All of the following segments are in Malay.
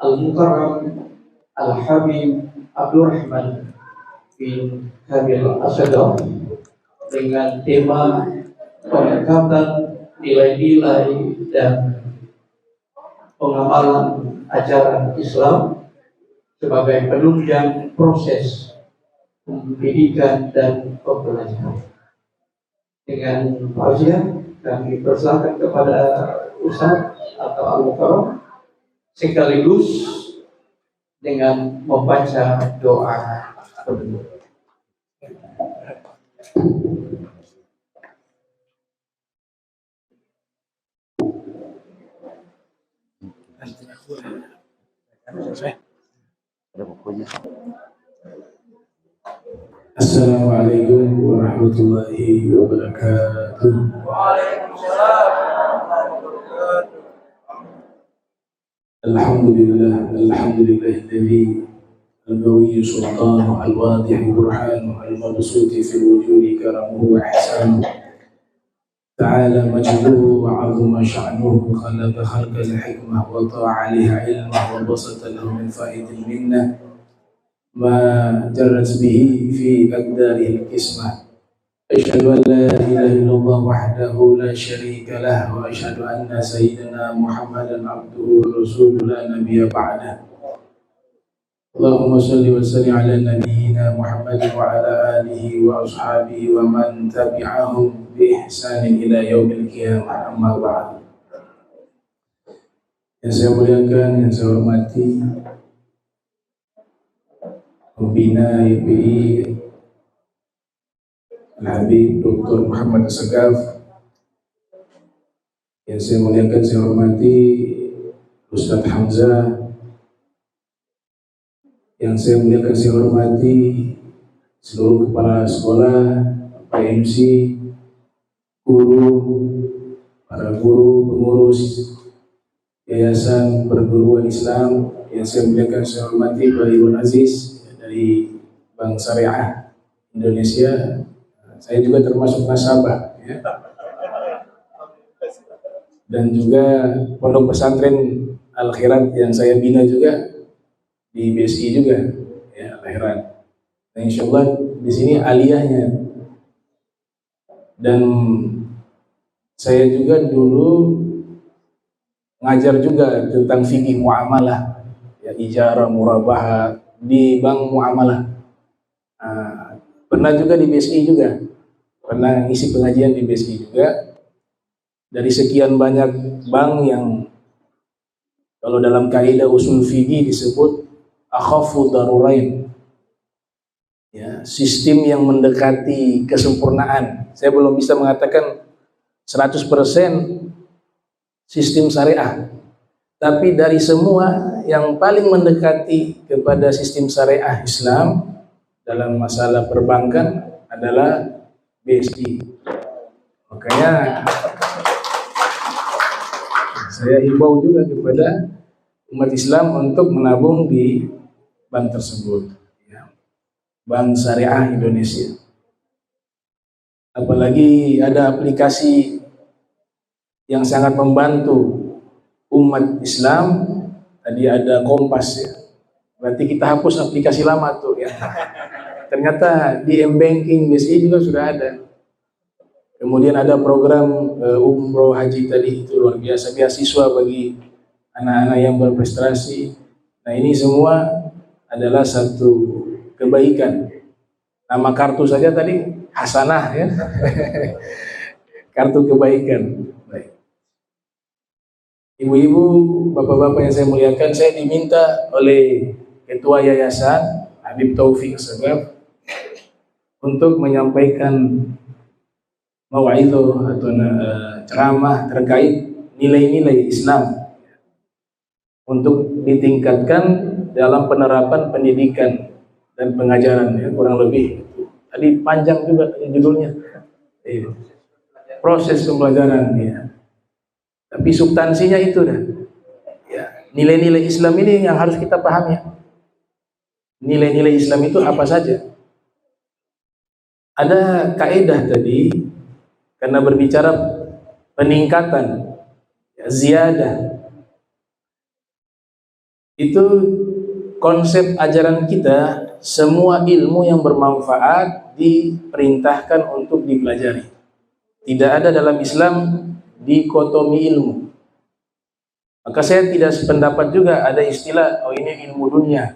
Al-Mukarram Al-Habib Abdurrahman bin Kamil Asyadov dengan tema pengangkatan nilai-nilai dan pengamalan ajaran Islam sebagai penunjang proses pendidikan dan pembelajaran. Dengan pausia kami persilakan kepada Ustaz atau Al-Mukarram sekaligus dengan membaca doa penutup. Assalamualaikum warahmatullahi wabarakatuh. Alhamdulillahilladzi al-qawiyyu sultanuhu al-wadihu burhanuhu al-mabsuti fil wujudi karamuhu wa ihsanuhu ta'ala majduhu wa 'azama sha'nuhu khalaqa khalqal hikmah wa ta'a 'alaiha ilmah wa basata lahu min faidil minnah ma jarrat bihi fi aqdaril qismah. Asyhadu an la ilaha illallah wahdahu la syarika lah wa asyhadu anna sayyidina Muhammadan abduhu wa rasuluhu la nabiyya ba'dah. Allahumma shalli wa sallim ala nabiyyina Muhammad wa ala alihi wa ashabihi wa man tabi'ahum bi ihsanin ila yaumil qiyamah, amma ba'd. Yang saya muliakan, yang saya hormati Pembina YPI Al-Habib Dr. Muhammad Asagaf, yang saya muliakan, saya hormati Ustadz Hamzah, yang saya muliakan, saya hormati seluruh kepala sekolah, Pak MC, guru, para guru, pengurus Yayasan Perguruan Islam, yang saya muliakan, saya hormati Pak Iwan Aziz dari Bank Syariah Indonesia. Saya juga termasuk nasabah, ya. Dan juga pondok pesantren Al-Khairat yang saya bina juga di BSI juga, ya, Al-Khairat. Nah, insya Allah di sini aliyahnya. Dan saya juga dulu ngajar juga tentang fikih muamalah, ya, ijarah, murabahah di bank muamalah. Pernah juga di BSI juga, pernah ngisi pengajian di BSI juga. Dari sekian banyak bank yang kalau dalam kaidah usul fikih disebut akhafu darurain, ya, sistem yang mendekati kesempurnaan. Saya belum bisa mengatakan 100% sistem syariah, tapi dari semua yang paling mendekati kepada sistem syariah Islam dalam masalah perbankan adalah BSI. Makanya saya himbau juga kepada umat Islam untuk menabung di bank tersebut, ya, Bank Syariah Indonesia. Apalagi ada aplikasi yang sangat membantu umat Islam. Tadi ada Kompas, ya. Berarti kita hapus aplikasi lama tuh, ya. Ternyata di M-Banking BSI juga sudah ada. Kemudian ada program umroh haji tadi, itu luar biasa, beasiswa bagi anak-anak yang berprestasi. Nah, ini semua adalah satu kebaikan. Nama kartu saja tadi Hasanah, ya. Kartu kebaikan. Baik. Ibu-ibu, bapak-bapak yang saya muliakan, saya diminta oleh Ketua Yayasan Habib Taufik Asagaf untuk menyampaikan mau'idhah atau ceramah terkait nilai-nilai Islam untuk ditingkatkan dalam penerapan pendidikan dan pengajaran, ya, kurang lebih. Tadi panjang juga judulnya, proses pembelajaran, ya. Tapi substansinya itu dah, ya, nilai-nilai Islam ini yang harus kita pahami. Nilai-nilai Islam itu apa saja? Ada kaidah tadi, karena berbicara peningkatan, ya, ziyadah. Itu konsep ajaran kita, semua ilmu yang bermanfaat diperintahkan untuk dipelajari. Tidak ada dalam Islam dikotomi ilmu. Maka saya tidak sependapat juga ada istilah, oh ini ilmu dunia,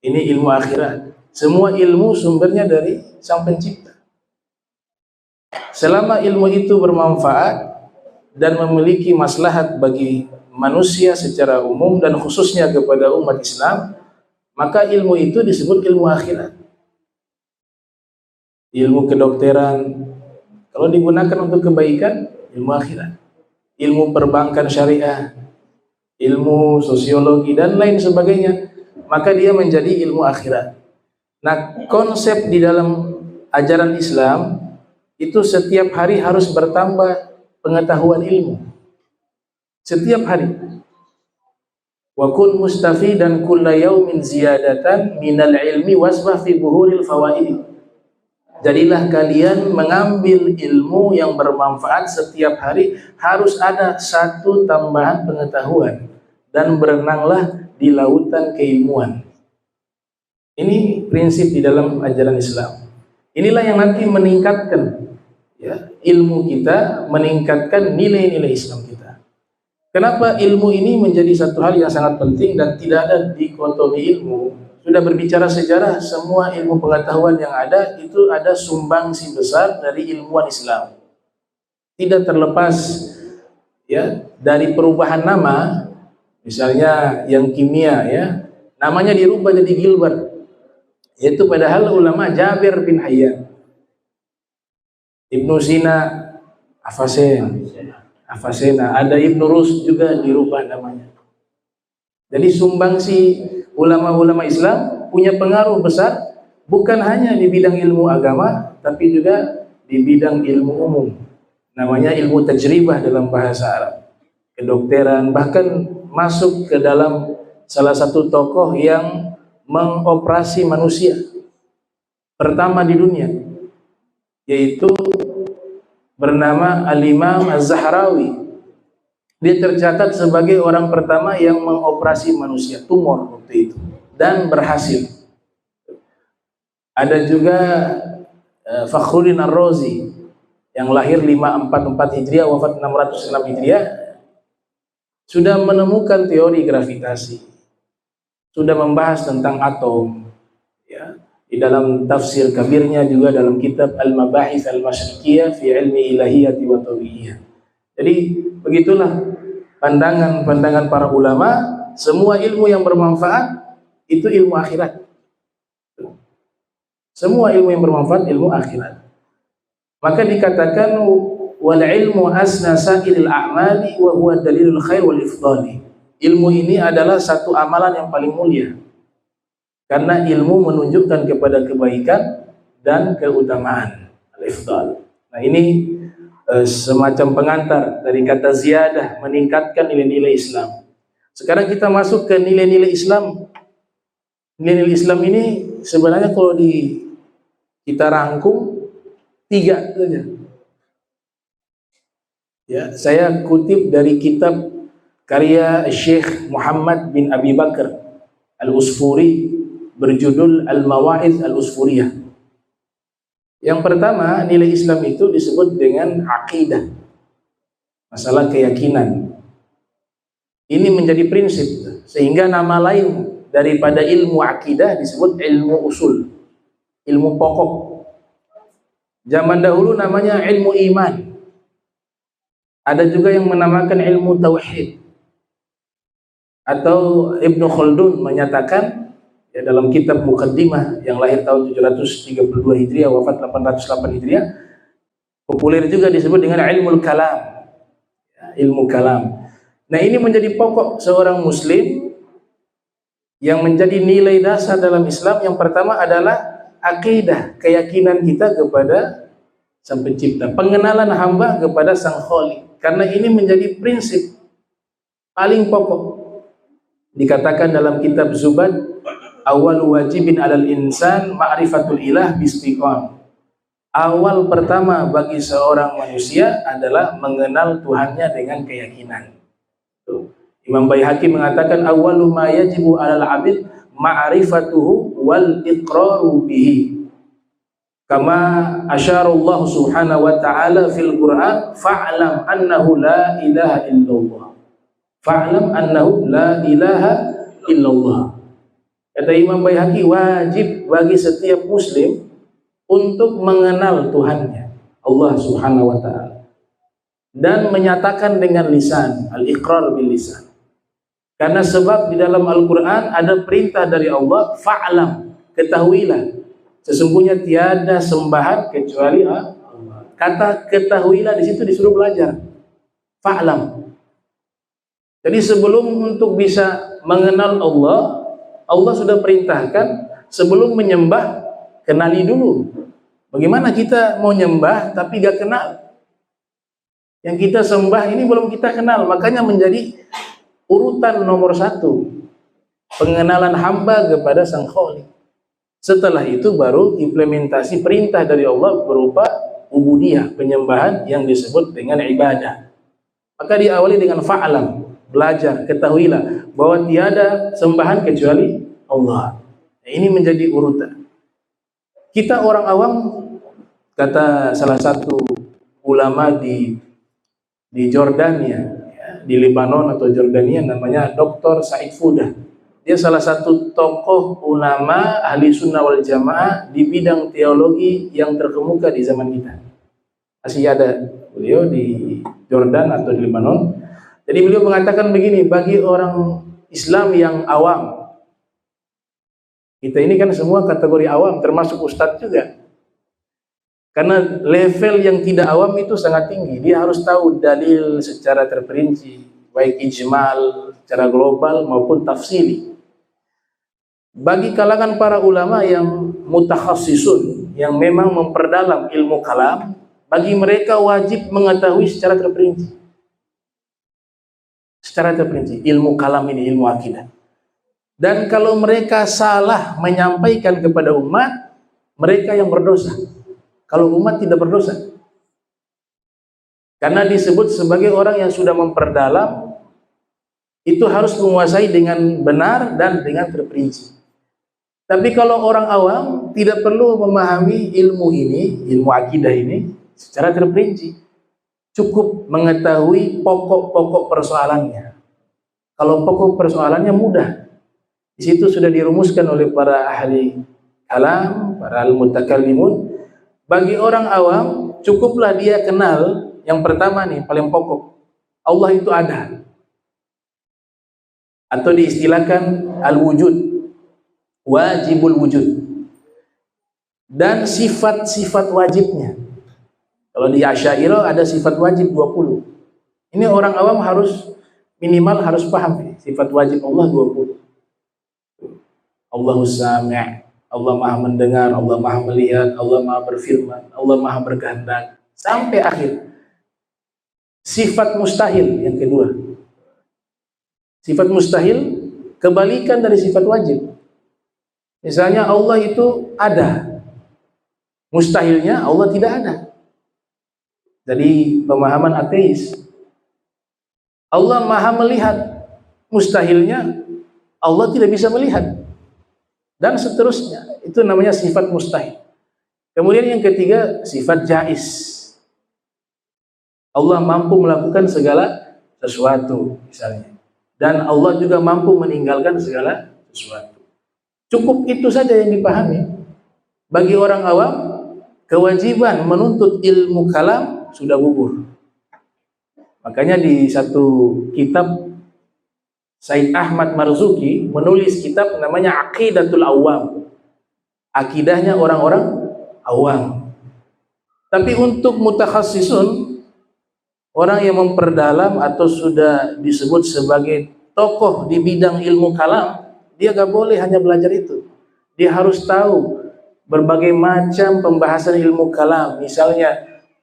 ini ilmu akhirat. Semua ilmu sumbernya dari Sang Pencipta. Selama ilmu itu bermanfaat dan memiliki maslahat bagi manusia secara umum dan khususnya kepada umat Islam, maka ilmu itu disebut ilmu akhirat. Ilmu kedokteran, kalau digunakan untuk kebaikan, ilmu akhirat. Ilmu perbankan syariah, ilmu sosiologi dan lain sebagainya, maka dia menjadi ilmu akhirat. Nah, konsep di dalam ajaran Islam itu setiap hari harus bertambah pengetahuan ilmu. Setiap hari. Wa kun mustafidan kulla yaumin ziyadatan minal ilmi wasbah fi buhuril fawaid. Jadilah kalian mengambil ilmu yang bermanfaat setiap hari, harus ada satu tambahan pengetahuan, dan berenanglah di lautan keilmuan. Ini prinsip di dalam ajaran Islam. Inilah yang nanti meningkatkan ya, ilmu kita, meningkatkan nilai-nilai Islam kita. Kenapa ilmu ini menjadi satu hal yang sangat penting dan tidak ada dikotomi ilmu? Sudah berbicara sejarah, semua ilmu pengetahuan yang ada itu ada sumbangsi besar dari ilmuwan Islam. Tidak terlepas ya dari perubahan nama, misalnya yang kimia ya, namanya dirubah jadi Gilbert. Yaitu padahal ulama Jabir bin Hayyan. Ibnu Sina Avicenna, ada Ibnu Rus juga dirubah namanya. Jadi sumbangsi ulama-ulama Islam punya pengaruh besar, bukan hanya di bidang ilmu agama, tapi juga di bidang ilmu umum. Namanya ilmu tajribah dalam bahasa Arab, kedokteran, bahkan masuk ke dalam salah satu tokoh yang mengoperasi manusia pertama di dunia, yaitu bernama Al-Imam Az-Zahrawi. Dia tercatat sebagai orang pertama yang mengoperasi manusia, tumor waktu itu, dan berhasil. Ada juga Fakhruddin Ar-Razi yang lahir 544 Hijriah, wafat 606 Hijriah, sudah menemukan teori gravitasi, sudah membahas tentang atom ya. Di dalam tafsir kabirnya juga dalam kitab Al-Mabahith Al-Masyriqiyah fi Ilmi Ilahiyati wa Tabi'iyah. Jadi begitulah pandangan-pandangan para ulama, semua ilmu yang bermanfaat itu ilmu akhirat. Semua ilmu yang bermanfaat ilmu akhirat. Maka dikatakan wal ilmu asna sa'ilil a'mali wa huwa dalilul khair wal ifdali. Ilmu ini adalah satu amalan yang paling mulia, karena ilmu menunjukkan kepada kebaikan dan keutamaan, al-ifdal. Nah, ini semacam pengantar dari kata ziyadah, meningkatkan nilai-nilai Islam. Sekarang kita masuk ke nilai-nilai Islam. Nilai-nilai Islam ini sebenarnya kalau kita rangkum 3 saja. Ya, saya kutip dari kitab karya Syekh Muhammad bin Abi Bakar Al-Usfuri berjudul Al-Mawa'idh Al-Usfuriyah. Yang pertama, nilai Islam itu disebut dengan akidah, masalah keyakinan. Ini menjadi prinsip, sehingga nama lain daripada ilmu akidah disebut ilmu usul, ilmu pokok. Zaman dahulu namanya ilmu iman. Ada juga yang menamakan ilmu tauhid. Atau Ibnu Khaldun menyatakan ya, dalam kitab Muqaddimah yang lahir tahun 732 Hijriah, wafat 808 Hijriah, populer juga disebut dengan ilmu kalam ya, ilmu kalam. Nah, ini menjadi pokok seorang muslim yang menjadi nilai dasar dalam Islam. Yang pertama adalah akidah, keyakinan kita kepada Sang Pencipta, pengenalan hamba kepada Sang Khaliq, karena ini menjadi prinsip paling pokok. Dikatakan dalam kitab Zubad, awal wajibin alal insan ma'rifatul ilah bistiqam. Awal pertama bagi seorang manusia adalah mengenal Tuhannya dengan keyakinan. Tuh. Imam Baihaqi mengatakan awwalu ma yajibu 'alal 'abid ma'rifatuhu wal iqraru bihi. Kama asyara Allah Subhanahu wa ta'ala fil Qur'an fa'lam annahu la ilaha illallah. Fa'lam annahu la ilaha illallah. Kata Imam Baihaqi, wajib bagi setiap muslim untuk mengenal Tuhannya, Allah Subhanahu wa ta'ala, dan menyatakan dengan lisan, al-iqrar bil lisan. Karena sebab di dalam Al-Quran ada perintah dari Allah, fa'lam, ketahuilah, sesungguhnya tiada sembahan kecuali Allah. Kata ketahuilah di situ disuruh belajar, fa'lam. Jadi sebelum untuk bisa mengenal Allah, Allah sudah perintahkan sebelum menyembah, kenali dulu. Bagaimana kita mau nyembah tapi gak kenal? Yang kita sembah ini belum kita kenal, makanya menjadi urutan nomor 1 pengenalan hamba kepada Sang Khalik. Setelah itu baru implementasi perintah dari Allah berupa ubudiyah, penyembahan yang disebut dengan ibadah. Maka diawali dengan fa'lam, belajar, ketahuilah bahwa tiada sembahan kecuali Allah. Ini menjadi urutan. Kita orang awam, kata salah satu ulama di Jordania, ya, di Lebanon atau Jordania, namanya Dr. Said Fudah. Dia salah satu tokoh ulama ahli sunnah wal jamaah di bidang teologi yang terkemuka di zaman kita. Masih ada beliau di Jordan atau di Lebanon. Jadi beliau mengatakan begini, bagi orang Islam yang awam, kita ini kan semua kategori awam, termasuk ustadz juga. Karena level yang tidak awam itu sangat tinggi. Dia harus tahu dalil secara terperinci, baik ijmal, secara global maupun tafsili. Bagi kalangan para ulama yang mutakhassisun, yang memang memperdalam ilmu kalam, bagi mereka wajib mengetahui secara terperinci. Secara terperinci, ilmu kalam ini, ilmu akidah. Dan kalau mereka salah menyampaikan kepada umat, mereka yang berdosa. Kalau umat tidak berdosa. Karena disebut sebagai orang yang sudah memperdalam, itu harus menguasai dengan benar dan dengan terperinci. Tapi kalau orang awam tidak perlu memahami ilmu ini, ilmu akidah ini secara terperinci. Cukup mengetahui pokok-pokok persoalannya. Kalau pokok persoalannya mudah. Di situ sudah dirumuskan oleh para ahli kalam, para al-mutakallimun. Bagi orang awam, cukuplah dia kenal yang pertama nih, paling pokok. Allah itu ada. Atau diistilahkan al-wujud, wajibul wujud. Dan sifat-sifat wajibnya. Kalau di Asy'ariyah ada sifat wajib 20. Ini orang awam harus minimal harus paham sifat wajib Allah 20. Allahus Sami', Allah Maha mendengar, Allah Maha melihat, Allah Maha berfirman, Allah Maha berkehendak, sampai akhir. Sifat mustahil yang kedua. Sifat mustahil kebalikan dari sifat wajib. Misalnya Allah itu ada, mustahilnya Allah tidak ada. Jadi pemahaman ateis. Allah Maha melihat, mustahilnya Allah tidak bisa melihat. Dan seterusnya, itu namanya sifat mustahil. Kemudian yang ketiga, sifat jaiz. Allah mampu melakukan segala sesuatu, misalnya. Dan Allah juga mampu meninggalkan segala sesuatu. Cukup itu saja yang dipahami. Bagi orang awam, kewajiban menuntut ilmu kalam sudah gugur. Makanya di satu kitab Said Ahmad Marzuki menulis kitab namanya Aqidatul Awam. Akidahnya orang-orang awam. Tapi untuk mutakhassisun, orang yang memperdalam atau sudah disebut sebagai tokoh di bidang ilmu kalam, dia gak boleh hanya belajar itu. Dia harus tahu berbagai macam pembahasan ilmu kalam. Misalnya,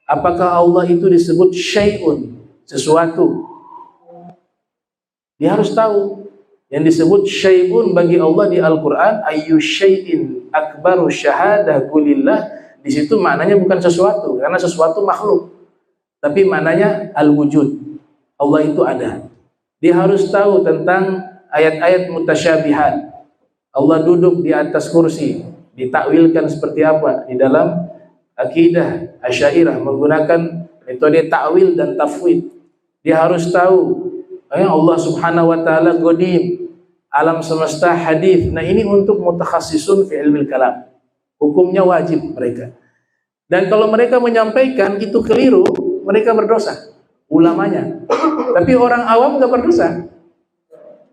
apakah Allah itu disebut syai'un, sesuatu? Dia harus tahu yang disebut syai'un bagi Allah di Al-Quran, ayyu syai'in akbaru syahadah kulillah. Di situ maknanya bukan sesuatu, karena sesuatu makhluk, tapi maknanya al-wujud. Allah itu ada. Dia harus tahu tentang ayat-ayat mutasyabihat. Allah duduk di atas kursi, ditakwilkan seperti apa di dalam akidah Asy'ariyah menggunakan metode takwil dan tafwid. Dia harus tahu Allah Subhanahu wa taala qadim, alam semesta hadis. Nah, ini untuk mutakhassisun fi ilmil kalam. Hukumnya wajib mereka. Dan kalau mereka menyampaikan itu keliru, mereka berdosa, ulamanya. Tapi orang awam nggak berdosa,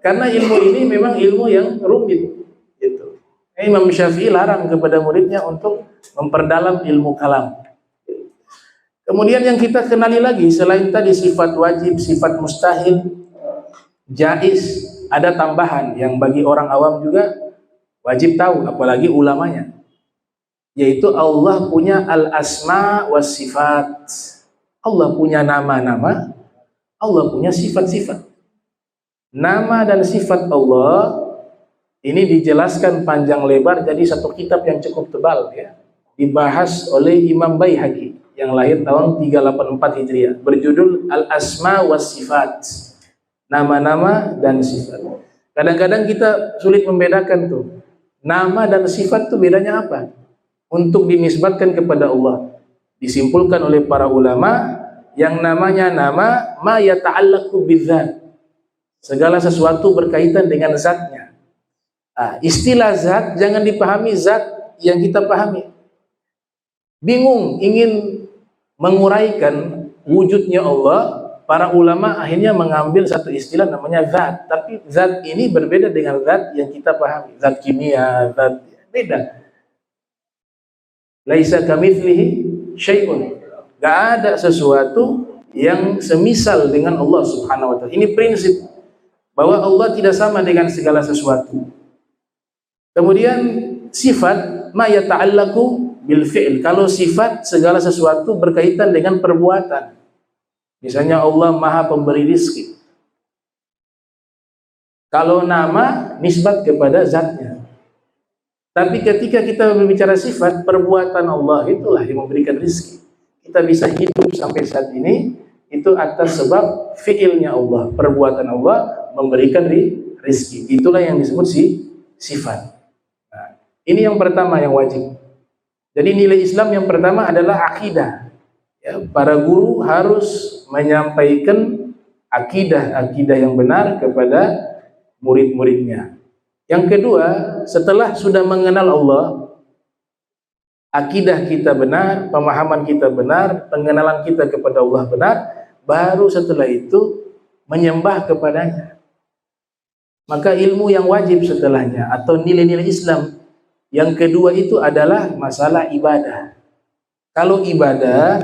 karena ilmu ini memang ilmu yang rumit. Gitu. Imam Syafi'i larang kepada muridnya untuk memperdalam ilmu kalam. Kemudian yang kita kenali lagi selain tadi sifat wajib, sifat mustahil, jaiz, ada tambahan yang bagi orang awam juga wajib tahu, apalagi ulamanya, yaitu Allah punya al-asma was sifat. Allah punya nama-nama, Allah punya sifat-sifat. Nama dan sifat Allah ini dijelaskan panjang lebar jadi satu kitab yang cukup tebal ya. Dibahas oleh Imam Baihaqi yang lahir tahun 384 Hijriah, berjudul Al-Asma was Sifat. Nama-nama dan sifat. Kadang-kadang kita sulit membedakan tuh. Nama dan sifat tuh bedanya apa? Untuk dinisbatkan kepada Allah. Disimpulkan oleh para ulama yang namanya nama ma yata'allaqu bidzat. Segala sesuatu berkaitan dengan zatnya. Istilah zat jangan dipahami zat yang kita pahami. Bingung ingin menguraikan wujudnya Allah, para ulama akhirnya mengambil satu istilah namanya zat. Tapi zat ini berbeda dengan zat yang kita pahami. Zat kimia, zat beda. Laisa kamitslihi syai'un. Gak ada sesuatu yang semisal dengan Allah Subhanahu wa taala. Ini prinsip bahwa Allah tidak sama dengan segala sesuatu. Kemudian sifat ma yata'allaqu bil fi'l. Kalau sifat segala sesuatu berkaitan dengan perbuatan. Misalnya Allah Maha Pemberi rizki. Kalau nama nisbat kepada zatnya. Tapi ketika kita berbicara sifat, perbuatan Allah itulah yang memberikan rizki. Kita bisa hidup sampai saat ini itu atas sebab fi'ilnya Allah, perbuatan Allah memberikan rizki. Itulah yang disebut sifat. Nah, ini yang pertama yang wajib. Jadi nilai Islam yang pertama adalah akidah. Ya, para guru harus menyampaikan akidah yang benar kepada murid-muridnya. Yang kedua, setelah sudah mengenal Allah, akidah kita benar, pemahaman kita benar, pengenalan kita kepada Allah benar, baru setelah itu menyembah kepadanya. Maka ilmu yang wajib setelahnya atau nilai-nilai Islam yang kedua itu adalah masalah ibadah. Kalau ibadah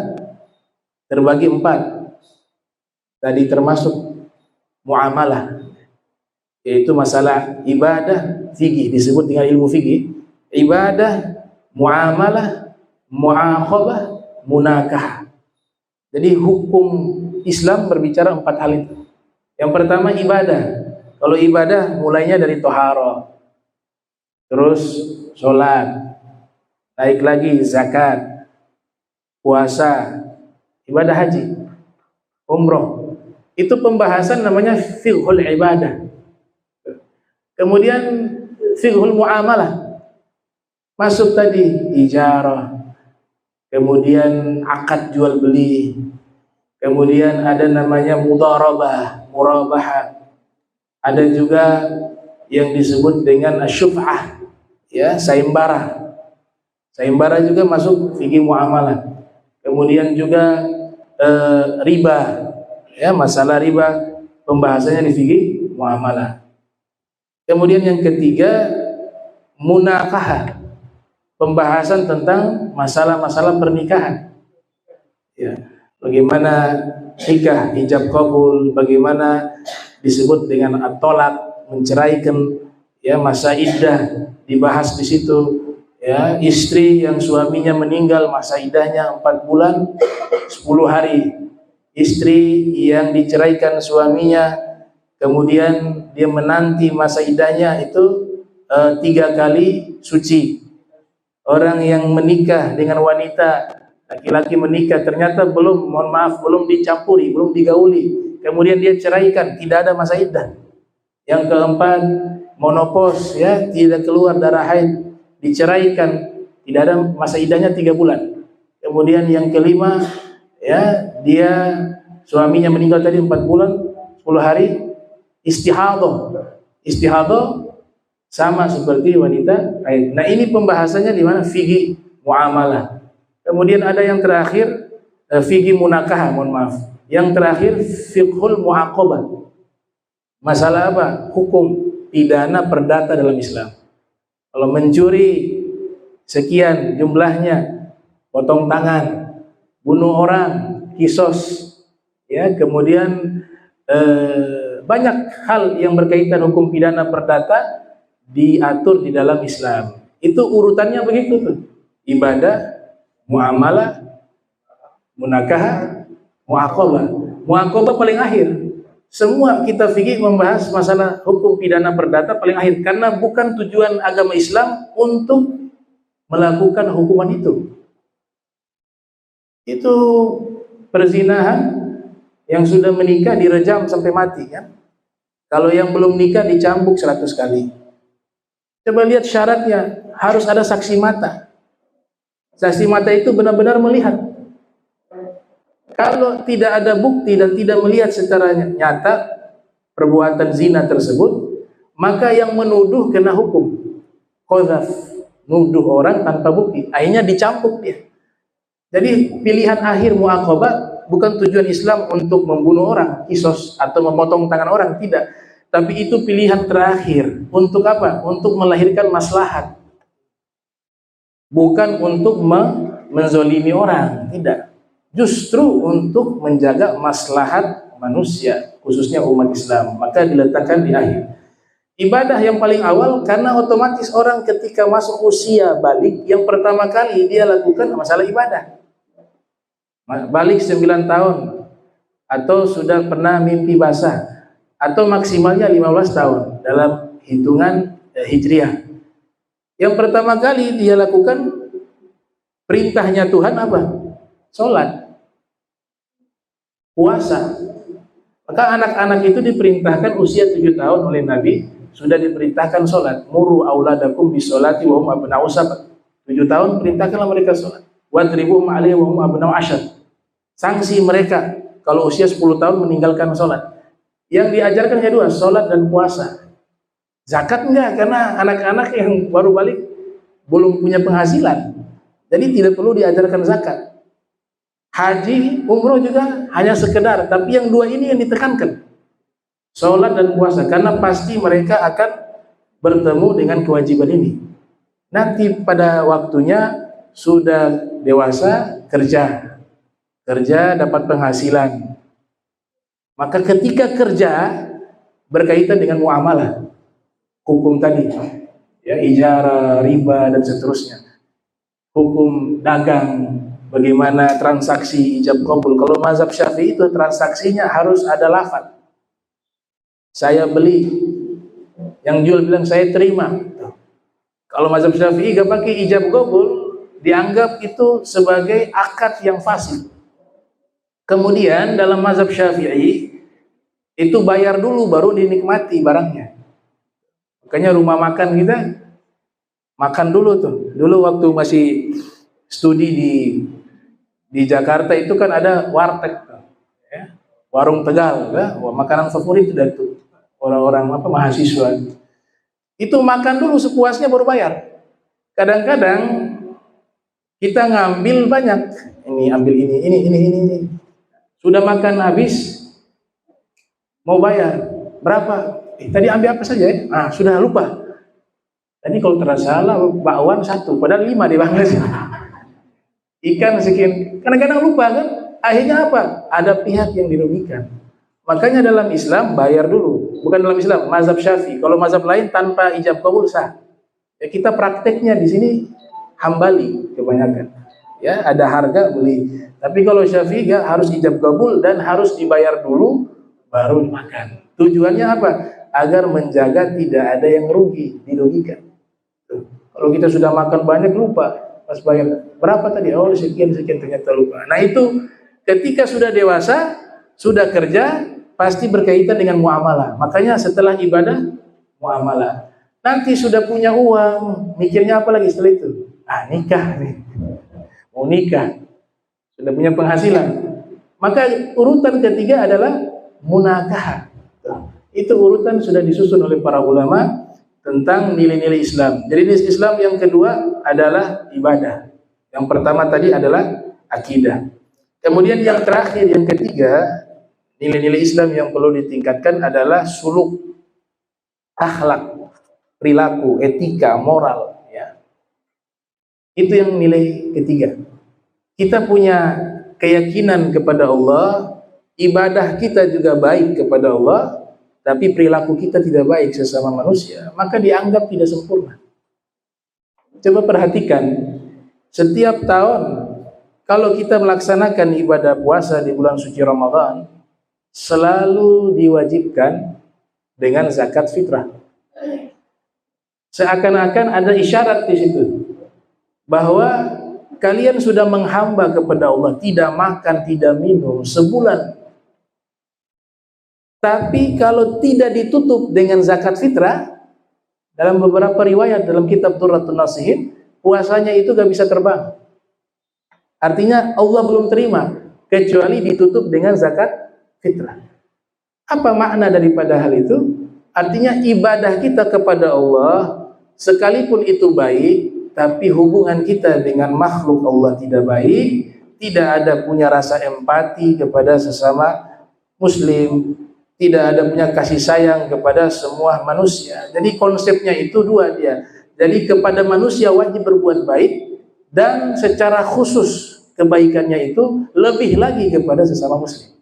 terbagi 4. Tadi termasuk muamalah, yaitu masalah ibadah fikih, disebut dengan ilmu fikih. Ibadah, muamalah, muaqabah, munakah. Jadi hukum Islam berbicara 4 hal itu. Yang pertama ibadah. Kalau ibadah mulainya dari toharoh, terus sholat, naik lagi zakat, puasa, ibadah haji, umroh. Itu pembahasan namanya fiqhul ibadah. Kemudian fiqhul muamalah, masuk tadi ijarah, kemudian akad jual beli, kemudian ada namanya mudharabah, murabahah, ada juga yang disebut dengan asyuf'ah, ya, sayembara. Sayembara juga masuk fikih muamalah. Kemudian juga riba, ya, masalah riba pembahasannya di fikih muamalah. Kemudian yang ketiga munakahah, pembahasan tentang masalah-masalah pernikahan. Ya, bagaimana nikah, ijab kabul, bagaimana disebut dengan at-tolak, menceraikan, ya, masa iddah dibahas di situ. Ya, istri yang suaminya meninggal masa iddahnya 4 bulan 10 hari. Istri yang diceraikan suaminya kemudian dia menanti masa iddahnya itu 3 kali suci. Orang yang menikah dengan wanita, laki-laki menikah ternyata belum, mohon maaf, belum dicampuri, belum digauli, kemudian dia ceraikan, tidak ada masa iddah. Yang keempat, monopos, ya, tidak keluar darah haid, diceraikan, tidak ada masa iddahnya 3 bulan. Kemudian yang kelima, ya, dia suaminya meninggal tadi 4 bulan 10 hari, istihadhah. Istihadhah sama seperti wanita haid. Nah, ini pembahasannya di mana? Fikih muamalah. Kemudian ada yang terakhir, fikih munakahah, mohon maaf. Yang terakhir, fiqhul muaqabah. Masalah apa? Hukum pidana perdata dalam Islam. Kalau mencuri sekian jumlahnya, potong tangan, bunuh orang, kisos, ya, kemudian banyak hal yang berkaitan hukum pidana perdata diatur di dalam Islam. Itu urutannya begitu tuh. Ibadah, muamalah, munakahah, muaqabah. Muaqabah paling akhir. Semua kita fikih membahas masalah hukum pidana perdata paling akhir, karena bukan tujuan agama Islam untuk melakukan hukuman itu. Itu perzinahan, yang sudah menikah direjam sampai mati, kan? Kalau yang belum nikah dicambuk 100 kali. Coba lihat syaratnya, harus ada saksi mata. Saksi mata itu benar-benar melihat. Kalau tidak ada bukti dan tidak melihat secara nyata perbuatan zina tersebut, maka yang menuduh kena hukum qadzaf, nuduh orang tanpa bukti, akhirnya dicambuk dia. Jadi pilihan akhir muaqabah bukan tujuan Islam untuk membunuh orang, kisos, atau memotong tangan orang, tidak. Tapi itu pilihan terakhir. Untuk apa? Untuk melahirkan maslahat. Bukan untuk menzolimi orang, tidak. Justru untuk menjaga maslahat manusia, khususnya umat Islam. Maka diletakkan di akhir. Ibadah yang paling awal, karena otomatis orang ketika masuk usia balik, yang pertama kali dia lakukan masalah ibadah. Balik 9 tahun, atau sudah pernah mimpi basah, atau maksimalnya 15 tahun dalam hitungan hijriah. Yang pertama kali dia lakukan perintahnya Tuhan apa? Sholat, puasa. Maka anak-anak itu diperintahkan usia 7 tahun oleh Nabi, sudah diperintahkan sholat. Muru auladakum bisolati wa hum abna'u sab'a. 7 tahun perintahkanlah mereka sholat. Wadribuhum 'alaiha wa hum abna'u 'ashar. Sanksi mereka kalau usia 10 tahun meninggalkan sholat. Yang diajarkan hanya 2, sholat dan puasa. Zakat enggak, karena anak-anak yang baru balik belum punya penghasilan, jadi tidak perlu diajarkan zakat. Haji, umroh juga hanya sekedar, tapi yang 2 ini yang ditekankan, sholat dan puasa, karena pasti mereka akan bertemu dengan kewajiban ini. Nanti pada waktunya sudah dewasa, kerja dapat penghasilan. Maka ketika kerja berkaitan dengan muamalah, hukum tadi, ya, ijarah, riba dan seterusnya. Hukum dagang, bagaimana transaksi ijab qabul. Kalau mazhab Syafi'i itu transaksinya harus ada lafaz. Saya beli, yang jual bilang saya terima. Kalau mazhab Syafi'i gak pakai ijab qabul, dianggap itu sebagai akad yang fasid. Kemudian dalam mazhab Syafi'i itu bayar dulu baru dinikmati barangnya. Makanya rumah makan kita makan dulu tuh. Dulu waktu masih studi di Jakarta itu kan ada warteg, ya, warung Tegal, ya, makanan favorit dari itu orang-orang mahasiswa. Itu makan dulu sepuasnya baru bayar. Kadang-kadang kita ngambil banyak, ini ambil ini. Sudah makan habis, mau bayar berapa? Tadi ambil apa saja ya? Sudah lupa. Tadi kalau tersalah bakwan 1, padahal 5 diambil. Ikan sekian. Kadang-kadang lupa kan? Akhirnya apa? Ada pihak yang dirugikan. Makanya dalam Islam bayar dulu. Bukan dalam Islam, mazhab Syafi'i. Kalau mazhab lain tanpa ijab qabul sah. Ya, kita prakteknya di sini Hambali kebanyakan. Ya, ada harga beli. Tapi kalau Syafi'i harus ijab qabul dan harus dibayar dulu baru makan. Tujuannya apa? Agar menjaga tidak ada yang dirugikan. Kalau kita sudah makan banyak lupa, pas bayar berapa tadi? Oh sekian ternyata lupa. Nah itu ketika sudah dewasa, sudah kerja, pasti berkaitan dengan muamalah. Makanya setelah ibadah, muamalah. Nanti sudah punya uang, mikirnya apa lagi setelah itu? Nikah nih. Mau nikah. Sudah punya penghasilan. Maka urutan ketiga adalah munakahah. Itu urutan sudah disusun oleh para ulama tentang nilai-nilai Islam. Jadi nilai Islam yang kedua adalah ibadah. Yang pertama tadi adalah akidah. Kemudian yang terakhir, yang ketiga, nilai-nilai Islam yang perlu ditingkatkan adalah suluk, akhlak, perilaku, etika, moral. Ya. Itu yang nilai ketiga. Kita punya keyakinan kepada Allah, ibadah kita juga baik kepada Allah, tapi perilaku kita tidak baik sesama manusia, maka dianggap tidak sempurna. Coba perhatikan, setiap tahun kalau kita melaksanakan ibadah puasa di bulan suci Ramadan, selalu diwajibkan dengan zakat fitrah. Seakan-akan ada isyarat di situ bahwa kalian sudah menghamba kepada Allah, tidak makan, tidak minum sebulan. Tapi kalau tidak ditutup dengan zakat fitrah, dalam beberapa riwayat dalam kitab Durratun Nasihin, puasanya itu gak bisa terbang. Artinya Allah belum terima kecuali ditutup dengan zakat fitrah. Apa makna daripada hal itu? Artinya ibadah kita kepada Allah, sekalipun itu baik, tapi hubungan kita dengan makhluk Allah tidak baik, tidak ada punya rasa empati kepada sesama muslim, tidak ada punya kasih sayang kepada semua manusia. Jadi konsepnya itu dua dia. Jadi kepada manusia wajib berbuat baik, dan secara khusus kebaikannya itu lebih lagi kepada sesama muslim.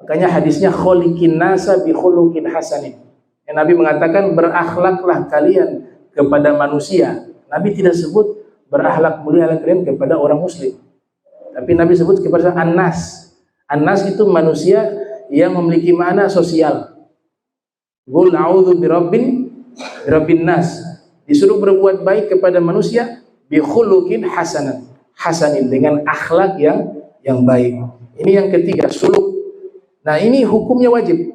Makanya hadisnya kholiqin nasa bi khuluqin hasanin. Yang Nabi mengatakan berakhlaklah kalian kepada manusia. Nabi tidak sebut berakhlak mulia kalian kepada orang muslim, tapi Nabi sebut kepada an-nas. An-nas itu manusia yang memiliki makna sosial. Qul a'udzu birabbin nas. Disuruh berbuat baik kepada manusia bi khuluqin hasanin, dengan akhlak yang baik. Ini yang ketiga, suluk. Nah, ini hukumnya wajib.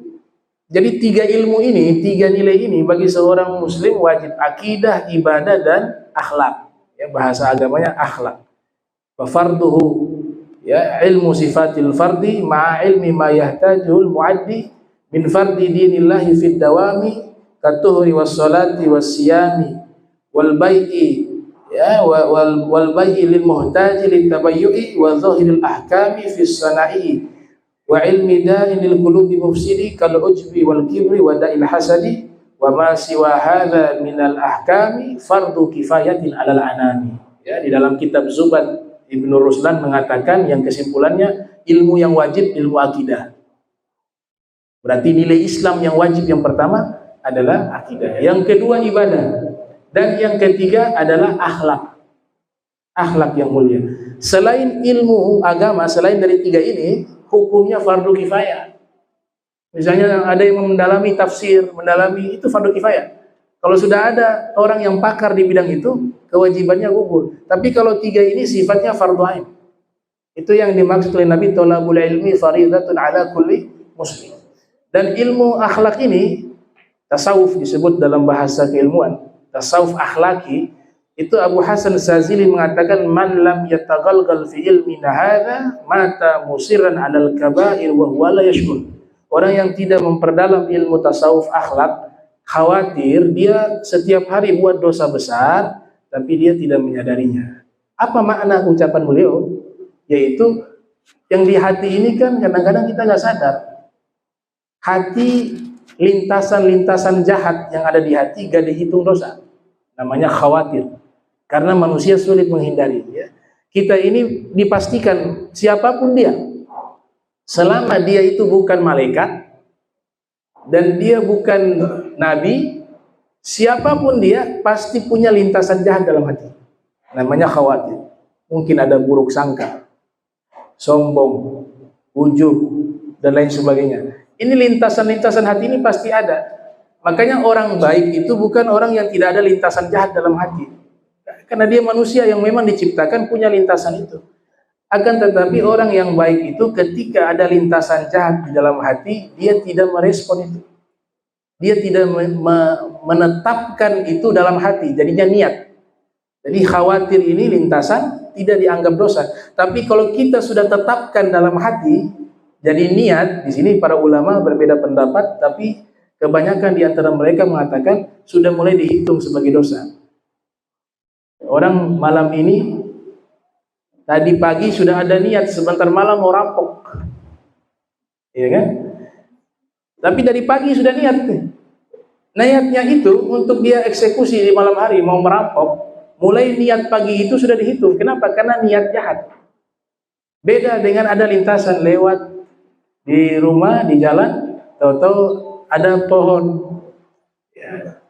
Jadi tiga ilmu ini, tiga nilai ini bagi seorang muslim wajib: akidah, ibadah, dan akhlak. Ya, bahasa agamanya akhlak. Wa farduhu, ya, ilmu sifatil fardi ma'a ilmi ma yahtajuhul muaddi min fardi dinillahi fid dawami katuhri was salati was siyami wal bai'i, ya, wal bai'i lil muhtaji lit tabayyu'i wa zahiril ahkami fis sana'i wa ilmi da'inil qulubi mufsidi kal ujbi wal kibri wa da'il hasadi wa ma siwa hadza minal ahkami fardu kifayatin alal anami. Ya, di dalam kitab Zubat Ibnu Ruslan mengatakan yang kesimpulannya ilmu yang wajib ilmu akidah. Berarti nilai Islam yang wajib yang pertama adalah akidah, yang kedua ibadah, dan yang ketiga adalah akhlak. Akhlak yang mulia. Selain ilmu agama, selain dari tiga ini, hukumnya fardu kifayah. Misalnya ada yang mendalami tafsir, itu fardu kifayah. Kalau sudah ada orang yang pakar di bidang itu, kewajibannya gugur. Tapi kalau tiga ini sifatnya fardu ain. Itu yang dimaksud oleh Nabi, thalabul ilmi faridatun ala kulli muslim. Dan ilmu akhlak ini, tasawuf disebut dalam bahasa keilmuan, tasawuf akhlaki. Itu Abu Hasan Sazili mengatakan, man lam yataghalghal fi ilmina hadza mata musirran 'alal kaba'ir wa huwa la yashkur. Orang yang tidak memperdalam ilmu tasawuf akhlak, khawatir dia setiap hari buat dosa besar tapi dia tidak menyadarinya. Apa makna ucapan beliau? Yaitu yang di hati ini kan kadang-kadang kita nggak sadar. Hati, lintasan-lintasan jahat yang ada di hati gak dihitung dosa. Namanya khawatir. Karena manusia sulit menghindari. Ya. Kita ini dipastikan siapapun dia, selama dia itu bukan malaikat dan dia bukan nabi, siapapun dia pasti punya lintasan jahat dalam hati. Namanya khawatir. Mungkin ada buruk sangka, sombong, ujub, dan lain sebagainya. Ini lintasan-lintasan hati ini pasti ada. Makanya orang baik itu bukan orang yang tidak ada lintasan jahat dalam hati. Karena dia manusia yang memang diciptakan punya lintasan itu. Akan tetapi orang yang baik itu ketika ada lintasan jahat di dalam hati, dia tidak merespon itu. Dia tidak menetapkan itu dalam hati, jadinya niat. Jadi khawatir ini lintasan tidak dianggap dosa. Tapi kalau kita sudah tetapkan dalam hati, jadi niat, di sini para ulama berbeda pendapat, tapi kebanyakan di antara mereka mengatakan sudah mulai dihitung sebagai dosa. Orang malam ini, tadi pagi sudah ada niat sebentar malam mau rampok, iya kan? Tapi dari pagi sudah niat. Niatnya itu untuk dia eksekusi di malam hari mau merampok. Mulai niat pagi itu sudah dihitung. Kenapa? Karena niat jahat. Beda dengan ada lintasan lewat di rumah, di jalan, tahu-tahu ada pohon. Ya.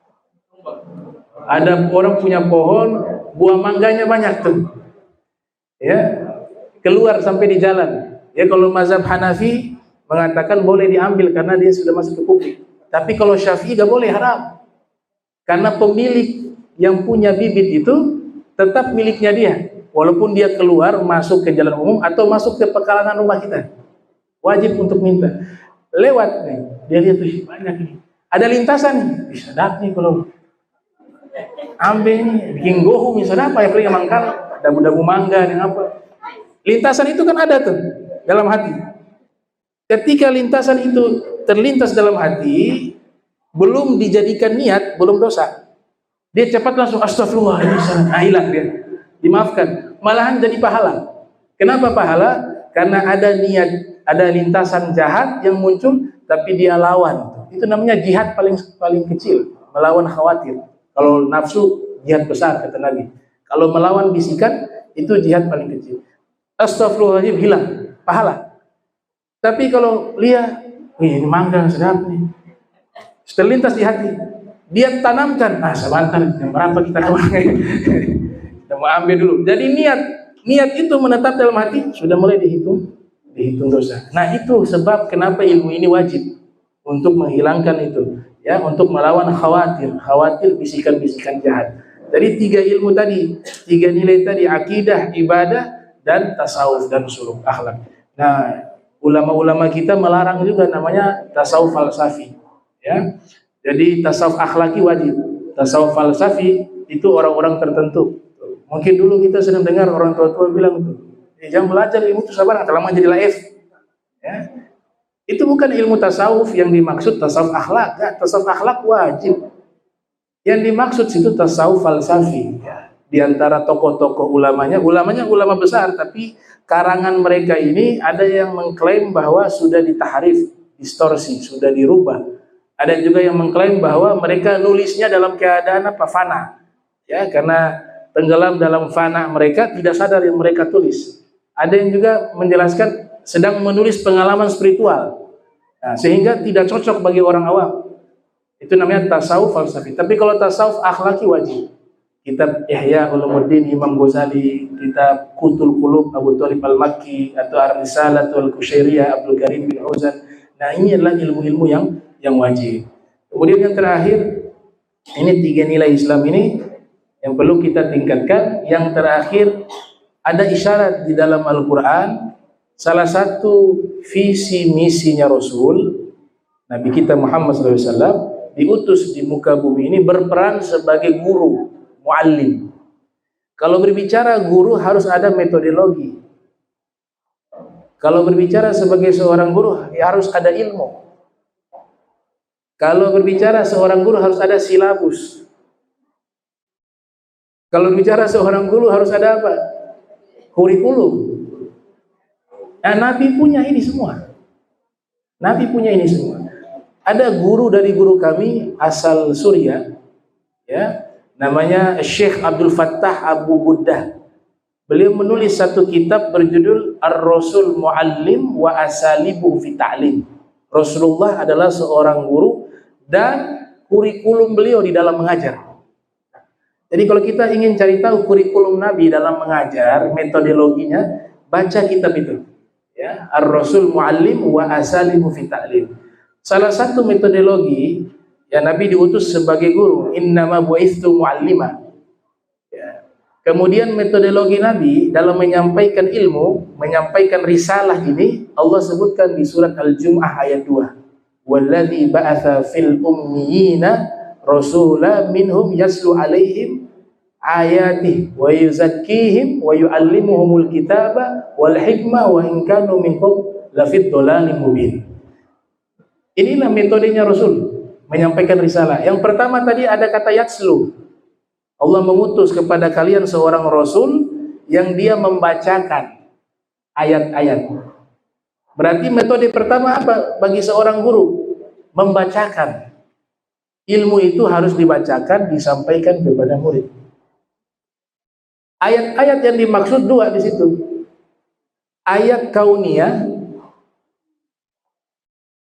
Ada orang punya pohon, buah mangganya banyak tuh. Ya, keluar sampai di jalan. Ya, kalau mazhab Hanafi mengatakan boleh diambil karena dia sudah masuk ke publik. Tapi kalau Syafi'i gak boleh, haram. Karena pemilik yang punya bibit itu tetap miliknya dia, walaupun dia keluar masuk ke jalan umum atau masuk ke pekarangan rumah kita, wajib untuk minta. Lewat nih, dia lihat tuh banyak nih, ada lintasan nih, bisa sedap nih kalau ambil nih, bikin gohu misalnya apa ya, paling mangkal, dagu-dagu mangga nih apa. Lintasan itu kan ada tuh dalam hati. Ketika lintasan itu terlintas dalam hati, belum dijadikan niat, belum dosa. Dia cepat langsung astagfirullah, hilang dia, dimaafkan, malahan jadi pahala. Kenapa pahala? Karena ada niat, ada lintasan jahat yang muncul, tapi dia lawan. Itu namanya jihad paling kecil, melawan khawatir. Kalau nafsu jihad besar kata Nabi. Kalau melawan bisikan itu jihad paling kecil. Astagfirullahaladzim, hilang pahala. Tapi kalau lihat, ini mangga sedap nih, terlintas di hati, dia tanamkan, sebentar, berapa kita kemana? Kita mau ambil dulu. Jadi niat itu menetap dalam hati, sudah mulai dihitung dosa. Nah itu sebab kenapa ilmu ini wajib untuk menghilangkan itu, ya, untuk melawan khawatir bisikan-bisikan jahat. Jadi 3 ilmu tadi, 3 nilai tadi, akidah, ibadah, dan tasawuf dan suluk akhlak. Nah ulama-ulama kita melarang juga namanya tasawuf falsafi, ya. Jadi tasawuf akhlaki wajib. Tasawuf falsafi itu orang-orang tertentu. Mungkin dulu kita sering dengar orang tua-tua bilang itu, jangan belajar ilmu itu sabar, lama jadi laif. Ya. Itu bukan ilmu tasawuf yang dimaksud tasawuf akhlak. Ya, tasawuf akhlak wajib. Yang dimaksud situ tasawuf falsafi. Ya. Di antara tokoh-tokoh ulamanya ulama besar, tapi karangan mereka ini ada yang mengklaim bahwa sudah ditahrif, distorsi, sudah dirubah. Ada juga yang mengklaim bahwa mereka nulisnya dalam keadaan fana, ya, karena tenggelam dalam fana mereka, tidak sadar yang mereka tulis. Ada yang juga menjelaskan sedang menulis pengalaman spiritual, nah, sehingga tidak cocok bagi orang awam. Itu namanya tasawuf falsafi. Tapi kalau tasawuf akhlaki wajib. Kitab Ihya Ulumuddin Imam Ghazali, kitab Qutul Qulub Abu Thalib Al-Makki, atau Ar-Risalatul Kusyairiyah Abdul Karim bin Uzan. Nah ini adalah ilmu-ilmu yang wajib. Kemudian yang terakhir, ini 3 nilai Islam ini yang perlu kita tingkatkan. Yang terakhir, ada isyarat di dalam Al-Quran, salah satu visi misinya Rasul Nabi kita Muhammad SAW diutus di muka bumi ini berperan sebagai guru, muallim. Kalau berbicara guru harus ada metodologi. Kalau berbicara sebagai seorang guru ya harus ada ilmu. Kalau berbicara seorang guru harus ada silabus. Kalau berbicara seorang guru harus ada apa? Kurikulum. Nah, Nabi punya ini semua. Nabi punya ini semua. Ada guru dari guru kami asal Suriah, ya, namanya Syekh Abdul Fattah Abu Buddah. Beliau menulis satu kitab berjudul Ar-Rasul Muallim wa Asalibu fi Ta'lim. Rasulullah adalah seorang guru dan kurikulum beliau di dalam mengajar. Jadi kalau kita ingin cari tahu kurikulum Nabi dalam mengajar, metodologinya, baca kitab itu. Ya, Ar-Rasul Muallim wa Asalibu fi Ta'lim. Salah satu metodologi, ya, Nabi diutus sebagai guru, innama bu'itsu mu'allima. Ya. Kemudian metodologi Nabi dalam menyampaikan ilmu, menyampaikan risalah ini Allah sebutkan di surat Al-Jum'ah ayat 2. Walladzi ba'atsa fil ummiyina rasula minhum yaslu alaihim ayatihi wa yuzakkihim wa yu'allimuhumul kitaba wal hikmah wa in kanu min qabl lafid dhalalim mubin. Inilah metodenya Rasul menyampaikan risalah. Yang pertama tadi ada kata yatslu. Allah mengutus kepada kalian seorang Rasul yang dia membacakan ayat-ayat. Berarti metode pertama apa bagi seorang guru? Membacakan. Ilmu itu harus dibacakan, disampaikan kepada murid. Ayat-ayat yang dimaksud dua di situ. Ayat kauniyah,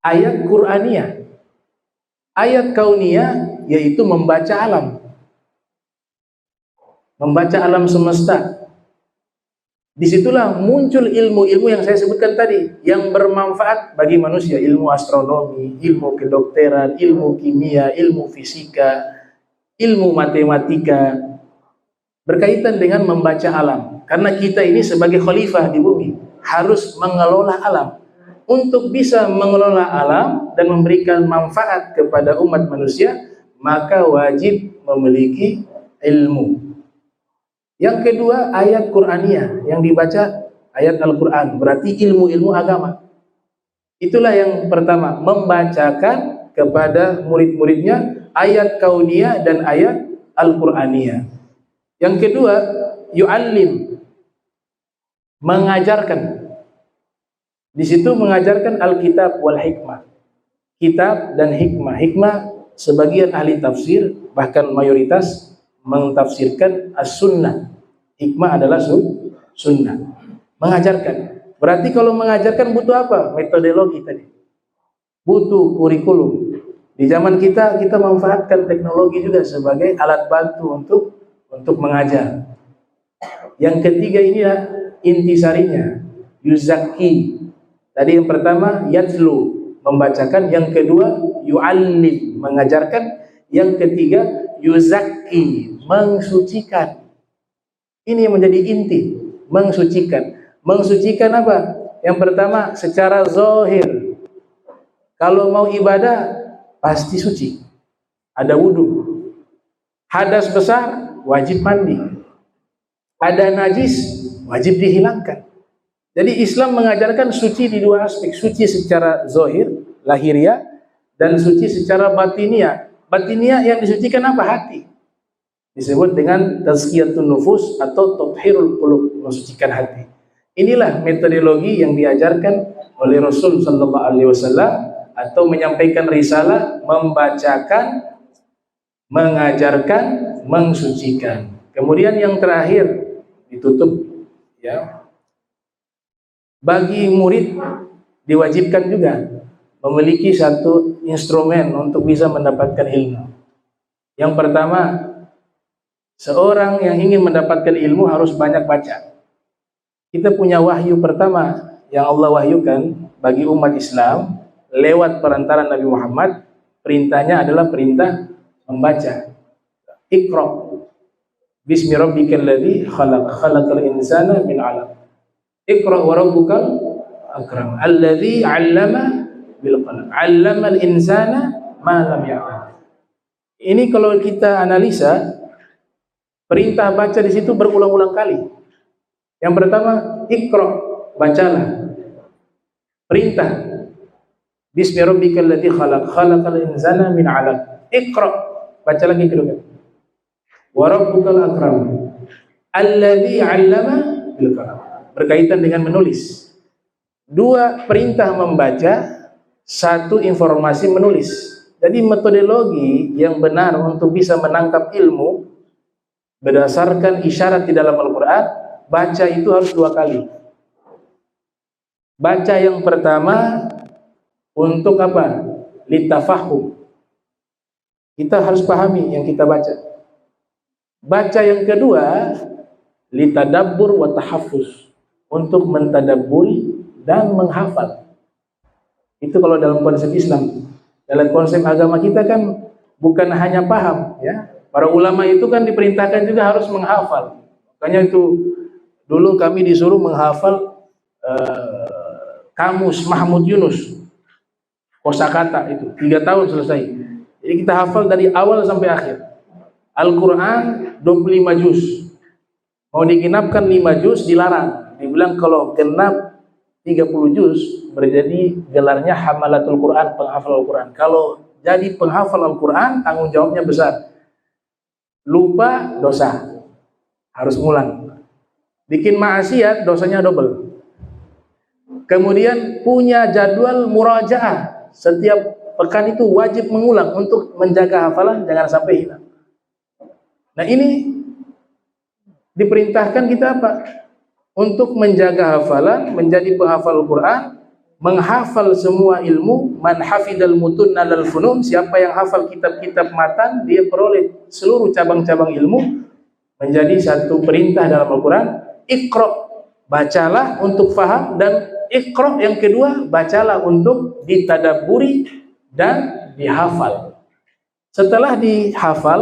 ayat Qur'aniyah. Ayat kauniyah yaitu membaca alam. Membaca alam semesta. Disitulah muncul ilmu-ilmu yang saya sebutkan tadi, yang bermanfaat bagi manusia. Ilmu astronomi, ilmu kedokteran, ilmu kimia, ilmu fisika, ilmu matematika, berkaitan dengan membaca alam. Karena kita ini sebagai khalifah di bumi harus mengelola alam. Untuk bisa mengelola alam dan memberikan manfaat kepada umat manusia, maka wajib memiliki ilmu. Yang kedua, ayat Qur'aniyah, yang dibaca ayat Al-Quran, berarti ilmu-ilmu agama. Itulah yang pertama, membacakan kepada murid-muridnya ayat kauniyah dan ayat Al-Quraniyah. Yang kedua, yu'allim, mengajarkan. Di situ mengajarkan Alkitab wal hikmah. Kitab dan hikmah. Hikmah sebagian ahli tafsir, bahkan mayoritas mentafsirkan as-sunnah. Hikmah adalah sunnah. Mengajarkan. Berarti kalau mengajarkan butuh apa? Metodologi tadi. Butuh kurikulum. Di zaman kita manfaatkan teknologi juga sebagai alat bantu untuk mengajar. Yang ketiga ini ya intisarinya, yuzakki. Tadi yang pertama yatslu, membacakan. Yang kedua yu'allim, mengajarkan. Yang ketiga yuzakki, mensucikan. Ini yang menjadi inti, mensucikan. Mensucikan apa? Yang pertama secara zahir. Kalau mau ibadah pasti suci. Ada wudu. Hadas besar wajib mandi. Ada najis wajib dihilangkan. Jadi Islam mengajarkan suci di dua aspek. Suci secara zahir, lahiriah, dan suci secara batiniah. Batiniah yang disucikan apa? Hati. Disebut dengan tazkiyatun nufus atau tathhirul qulub, mensucikan hati. Inilah metodologi yang diajarkan oleh Rasul sallallahu alaihi wasallam, atau menyampaikan risalah, membacakan, mengajarkan, mensucikan. Kemudian yang terakhir ditutup ya. Bagi murid diwajibkan juga memiliki satu instrumen untuk bisa mendapatkan ilmu. Yang pertama, seorang yang ingin mendapatkan ilmu harus banyak baca. Kita punya wahyu pertama yang Allah wahyukan bagi umat Islam lewat perantaran Nabi Muhammad. Perintahnya adalah perintah membaca. Iqra bismi rabbikal ladzi khalaq, khalaqal insana min 'alaq. Iqra wa rabbukal akram alladzi 'allama bil qalam, 'allamal insana ma lam ya'lam. Ini kalau kita analisa, perintah baca di situ berulang-ulang kali. Yang pertama, Iqra, bacalah. Perintah bismi rabbikal ladzi khalaq, khalaqal insana min 'alaq. Iqra, baca lagi kedua. Wa rabbukal akram alladzi 'allama bil qalam. Berkaitan dengan menulis. Dua perintah membaca, satu informasi menulis. Jadi metodologi yang benar untuk bisa menangkap ilmu berdasarkan isyarat di dalam Al-Quran, baca itu harus dua kali. Baca yang pertama untuk apa? Litafahum. Kita harus pahami yang kita baca. Baca yang kedua litadabbur wa tahaffuz, untuk mentadabburi dan menghafal. Itu kalau dalam konsep Islam. Dalam konsep agama kita kan bukan hanya paham ya. Para ulama itu kan diperintahkan juga harus menghafal. Makanya itu dulu kami disuruh menghafal kamus Mahmud Yunus, kosakata itu 3 tahun selesai. Jadi kita hafal dari awal sampai akhir. Al-Quran 25 juz. Mau digenapkan 5 juz dilarang. Dibilang kalau genap 30 juz berjadi gelarnya hamalatul Quran, penghafal Al-Quran. Kalau jadi penghafal Al-Quran tanggung jawabnya besar. Lupa dosa, harus ngulang. Bikin maksiat dosanya double. Kemudian punya jadwal murajaah, setiap pekan itu wajib mengulang untuk menjaga hafalan jangan sampai hilang. Nah ini diperintahkan kita apa? Untuk menjaga hafalan, menjadi penghafal Al-Quran, menghafal semua ilmu. Man hafidal mutunna lal funun, siapa yang hafal kitab-kitab matan, dia peroleh seluruh cabang-cabang ilmu. Menjadi satu perintah dalam Al-Quran. Iqra, bacalah untuk faham, dan Iqra yang kedua, bacalah untuk ditadabburi dan dihafal. Setelah dihafal,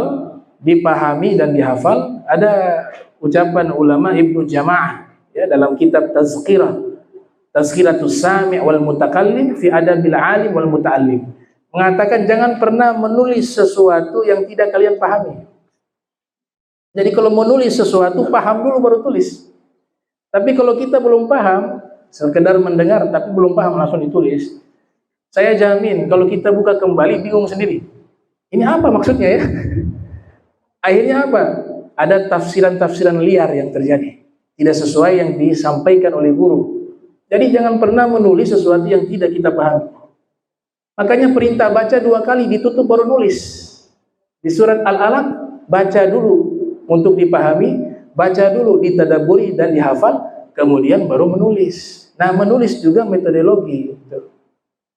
dipahami dan dihafal, ada ucapan ulama Ibnu Jama'ah ya dalam kitab Tazkiratus Sami' wal Mutakallim fi Adabil Alim wal Muta'allim, mengatakan jangan pernah menulis sesuatu yang tidak kalian pahami. Jadi kalau menulis sesuatu paham dulu baru tulis. Tapi kalau kita belum paham, sekedar mendengar tapi belum paham langsung ditulis, saya jamin kalau kita buka kembali bingung sendiri. Ini apa maksudnya ya? Akhirnya apa? Ada tafsiran-tafsiran liar yang terjadi, tidak sesuai yang disampaikan oleh guru. Jadi jangan pernah menulis sesuatu yang tidak kita pahami. Makanya perintah baca 2 kali, ditutup baru nulis. Di surat Al-Alaq baca dulu untuk dipahami, baca dulu ditadabburi dan dihafal, kemudian baru menulis. Nah menulis juga metodologi.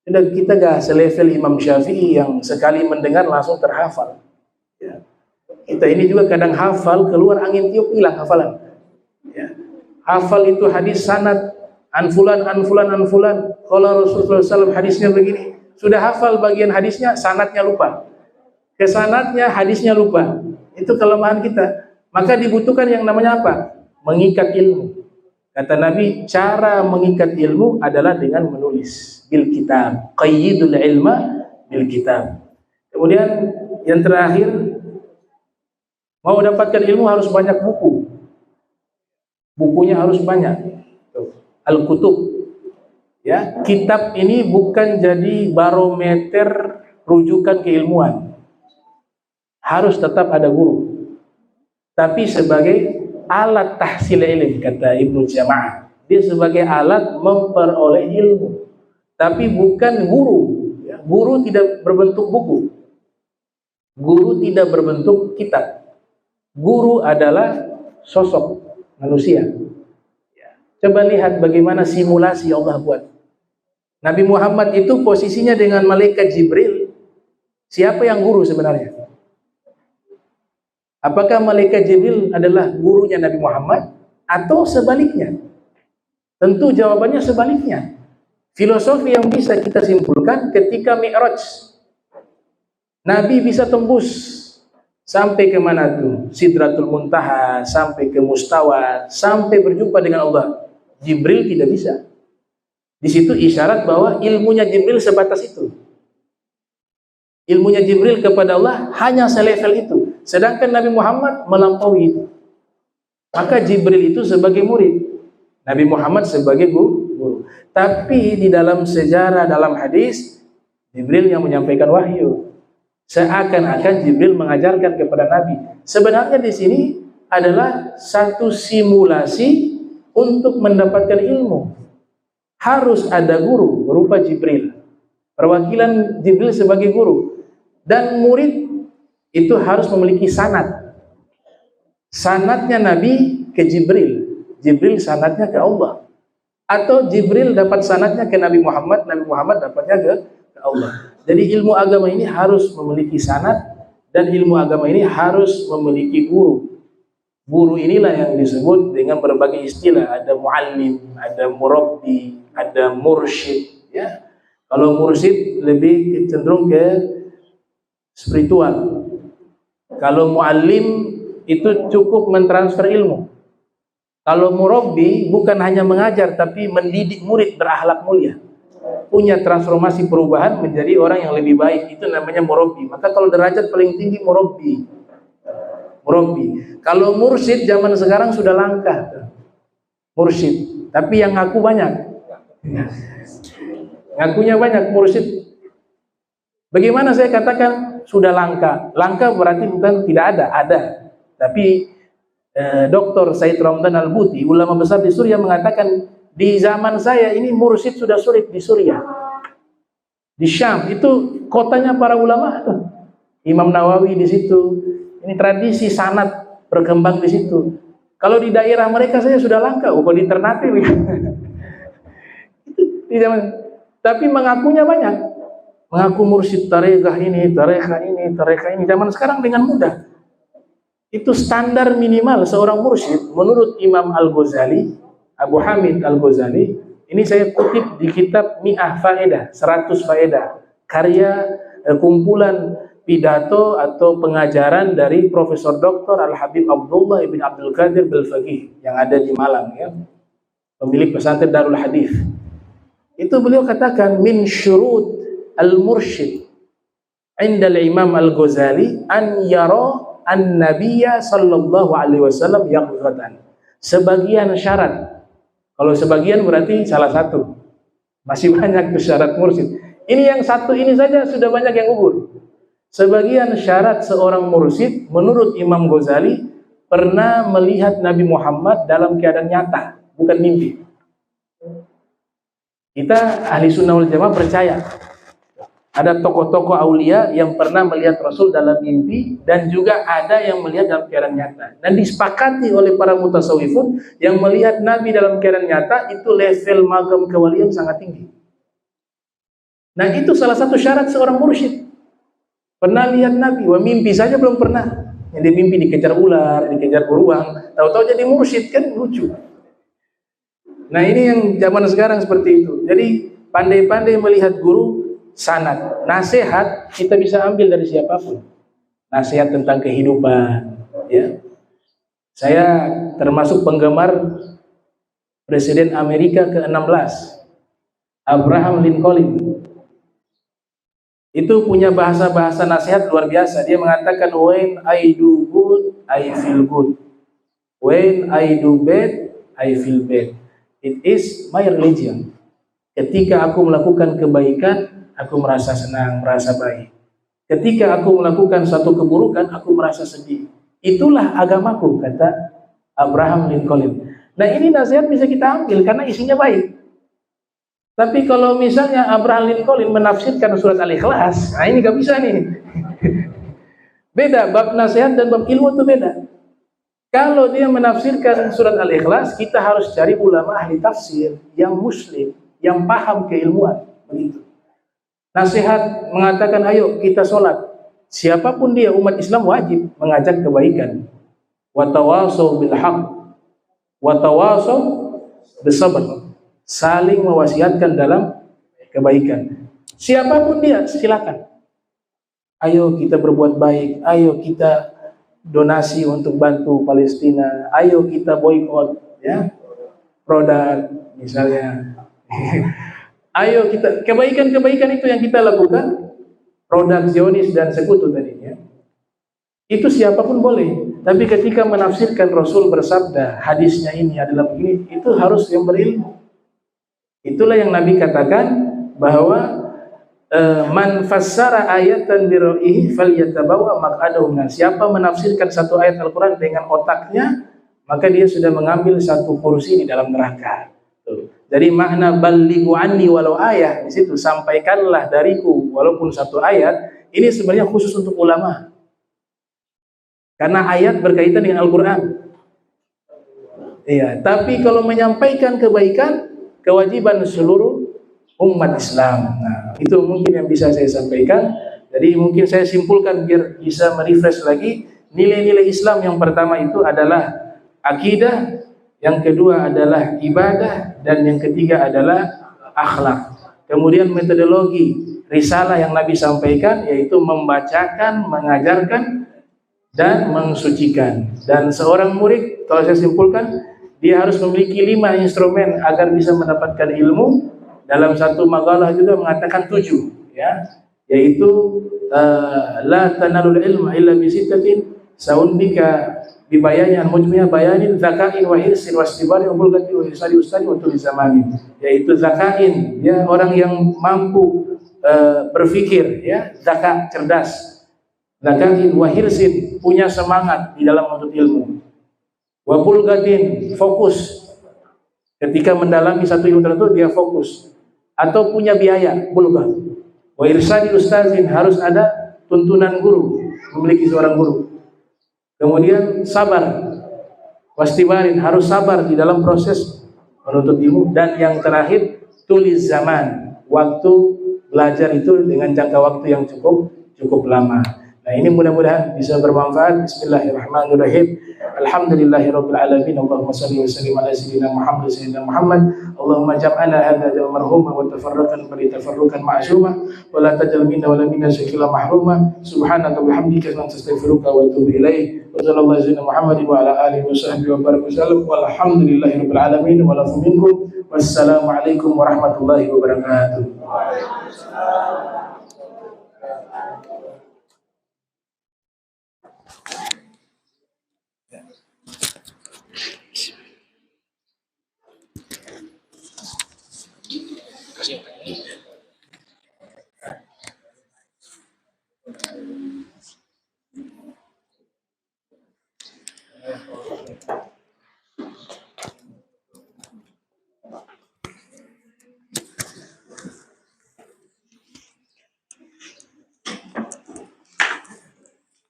Kita gak selevel Imam Syafi'i yang sekali mendengar langsung terhafal. Ya. Kita ini juga kadang hafal, keluar angin tiup hilang hafalan. Ya. Hafal itu hadis sanad, anfulan. Kalau Rasulullah SAW hadisnya begini, sudah hafal bagian hadisnya, sanadnya lupa. Kesanadnya, hadisnya lupa. Itu kelemahan kita. Maka dibutuhkan yang namanya apa? Mengikat ilmu. Kata Nabi, cara mengikat ilmu adalah dengan menulis. Bil kitab. Qayyidul ilma bil kitab. Kemudian yang terakhir, mau dapatkan ilmu harus banyak buku. Bukunya harus banyak. Al-Kutub. Ya, kitab ini bukan jadi barometer rujukan keilmuan. Harus tetap ada guru. Tapi sebagai alat tahsil ilmu, kata Ibnu Jama'ah. Dia sebagai alat memperoleh ilmu. Tapi bukan guru. Ya, guru tidak berbentuk buku. Guru tidak berbentuk kitab. Guru adalah sosok manusia. Ya. Coba lihat bagaimana simulasi Allah buat. Nabi Muhammad itu posisinya dengan malaikat Jibril. Siapa yang guru sebenarnya? Apakah malaikat Jibril adalah gurunya Nabi Muhammad atau sebaliknya? Tentu jawabannya sebaliknya. Filosofi yang bisa kita simpulkan ketika Mi'raj, Nabi bisa tembus sampai ke mana tuh? Sidratul Muntaha, sampai ke Mustawa, sampai berjumpa dengan Allah. Jibril tidak bisa. Di situ isyarat bahwa ilmunya Jibril sebatas itu. Ilmunya Jibril kepada Allah hanya selevel itu. Sedangkan Nabi Muhammad melampaui itu. Maka Jibril itu sebagai murid, Nabi Muhammad sebagai guru. Tapi di dalam sejarah, dalam hadis, Jibril yang menyampaikan wahyu. Seakan-akan Jibril mengajarkan kepada Nabi. Sebenarnya di sini adalah satu simulasi untuk mendapatkan ilmu. Harus ada guru berupa Jibril. Perwakilan Jibril sebagai guru. Dan murid itu harus memiliki sanad. Sanadnya Nabi ke Jibril, Jibril sanadnya ke Allah. Atau Jibril dapat sanadnya ke Nabi Muhammad, Nabi Muhammad dapatnya ke Allah. Jadi ilmu agama ini harus memiliki sanad, dan ilmu agama ini harus memiliki guru. Guru inilah yang disebut dengan berbagai istilah. Ada muallim, ada murabbi, ada mursyid. Ya. Kalau mursyid lebih cenderung ke spiritual. Kalau muallim itu cukup mentransfer ilmu. Kalau murabbi bukan hanya mengajar tapi mendidik murid berakhlak mulia, punya transformasi perubahan menjadi orang yang lebih baik, itu namanya murabbi. Maka kalau derajat paling tinggi murabbi. Kalau mursyid zaman sekarang sudah langka. Mursyid, tapi yang ngaku banyak. Ngakunya banyak mursyid. Bagaimana saya katakan sudah langka? Langka berarti bukan tidak ada. Tapi Dr. Said Ramdan Al-Buti, ulama besar di Suriah, mengatakan di zaman saya ini mursyid sudah sulit di Suriah. Di Syam itu kotanya para ulama tuh. Imam Nawawi di situ. Ini tradisi sanad berkembang di situ. Kalau di daerah mereka saya sudah langka, kalau di Ternate itu di zaman. Tapi mengakunya banyak. Mengaku mursyid tarekah ini. Zaman sekarang dengan mudah. Itu standar minimal seorang mursyid menurut Imam Al-Ghazali, Abu Hamid Al-Ghazali. Ini saya kutip di kitab Mi'ah Faedah, 100 Faedah, karya kumpulan pidato atau pengajaran dari Profesor Dr. Al-Habib Abdullah ibn Abdul Qadir Bil-Faqih yang ada di Malang, ya, pemilik pesantren Darul Hadis. Itu beliau katakan min syurut al-mursyid inda al-Imam Al-Ghazali an yara an-nabiyya sallallahu alaihi wasallam yaqzatan. Sebagian syarat. Kalau sebagian berarti salah satu. Masih banyak tuh syarat mursyid. Ini yang satu ini saja sudah banyak yang gugur. Sebagian syarat seorang mursyid menurut Imam Ghazali pernah melihat Nabi Muhammad dalam keadaan nyata, bukan mimpi. Kita ahli sunnah wal jamaah percaya ada tokoh-tokoh aulia yang pernah melihat Rasul dalam mimpi dan juga ada yang melihat dalam keadaan nyata. Dan disepakati oleh para mutasawwifun yang melihat Nabi dalam keadaan nyata itu level magam kewalian sangat tinggi. Nah, itu salah satu syarat seorang mursyid. Pernah lihat Nabi, wah mimpi saja belum pernah. Yang dia mimpi dikejar ular, dikejar beruang, tahu-tahu jadi mursyid, kan lucu. Nah, ini yang zaman sekarang seperti itu. Jadi pandai-pandai melihat guru. Sanad, nasihat kita bisa ambil dari siapapun. Nasihat tentang kehidupan, ya. Saya termasuk penggemar Presiden Amerika ke-16, Abraham Lincoln. Itu punya bahasa-bahasa nasihat luar biasa. Dia mengatakan, when I do good, I feel good. When I do bad, I feel bad. It is my religion. Ketika aku melakukan kebaikan, aku merasa senang, merasa baik. Ketika aku melakukan satu keburukan, aku merasa sedih. Itulah agamaku, kata Abraham Lincoln. Nah, ini nasihat bisa kita ambil karena isinya baik. Tapi kalau misalnya Abraham Lincoln menafsirkan surat Al-Ikhlas, nah ini gak bisa nih. Beda, bab nasihat dan bab ilmu itu beda. Kalau dia menafsirkan surat Al-Ikhlas, kita harus cari ulama ahli tafsir yang muslim, yang paham keilmuan. Begitu. Nasihat mengatakan ayo kita sholat. Siapapun dia, umat Islam wajib mengajak kebaikan. Wa tawasaw bil haqq wa tawasaw bis sabr. Saling mewasiatkan dalam kebaikan. Siapapun dia, silakan. Ayo kita berbuat baik, ayo kita donasi untuk bantu Palestina, ayo kita boikot, ya, produk misalnya. Ayo kita, kebaikan-kebaikan itu yang kita lakukan, produk Zionis dan sekutu tadinya, itu siapapun boleh. Tapi ketika menafsirkan Rasul bersabda, hadisnya ini adalah begini, itu harus yang berilmu. Itulah yang Nabi katakan bahwa man fassara ayatan bi ra'yihi falyatabawa maq'adahu. Siapa menafsirkan satu ayat Al-Qur'an dengan otaknya, maka dia sudah mengambil satu kursi di dalam neraka. Jadi makna balighu anni walau ayah, di situ sampaikanlah dariku walaupun satu ayat, ini sebenarnya khusus untuk ulama. Karena ayat berkaitan dengan Al-Qur'an. Iya, tapi kalau menyampaikan kebaikan, kewajiban seluruh umat Islam. Nah, itu mungkin yang bisa saya sampaikan. Jadi mungkin saya simpulkan biar bisa merefresh lagi. Nilai-nilai Islam yang pertama itu adalah akidah, yang kedua adalah ibadah, dan yang ketiga adalah akhlak. Kemudian metodologi risalah yang Nabi sampaikan yaitu membacakan, mengajarkan, dan mensucikan. Dan seorang murid, kalau saya simpulkan, dia harus memiliki 5 instrumen agar bisa mendapatkan ilmu. Dalam satu makalah juga mengatakan 7, ya, yaitu la tanalul ilma illa bi sittatin saundika bibayannya mujmiya bayanin zakain wa hirsin wastibari wa bulgati wa hirsari ustadi wa tuli zamani, yaitu zakain, ya, orang yang mampu berfikir, ya, zakat, cerdas, zakain wa hirsin, punya semangat di dalam menuntut ilmu, wa bulgatin, fokus ketika mendalami satu ilmu tertentu, dia fokus, atau punya biaya, bulgah, wa irsadi ustazin, harus ada tuntunan guru, memiliki seorang guru. Kemudian sabar, wastibarin, harus sabar di dalam proses menuntut ilmu. Dan yang terakhir, tulis zaman, waktu belajar itu dengan jangka waktu yang cukup lama. Nah, ini mudah-mudahan bisa bermanfaat. Bismillahirrahmanirrahim. Alhamdulillahirabbil alamin. Allahumma shalli wa sallim ala sayyidina Muhammad. Allahumma jam'ana hadza yawm marhuma wa tafarraqan bari tafarruqan ma'suma wa la tajal minna wa la minna shakila mahruma. Subhanaka wa bihamdika nastaghfiruka wa atubu ilaik. Wa sallallahu alaihi Muhammadin wa ala alihi wa sahbihi wa baraka wasallam. Walhamdulillahirabbil alamin wa lafu minkum. Wassalamu alaikum warahmatullahi wabarakatuh.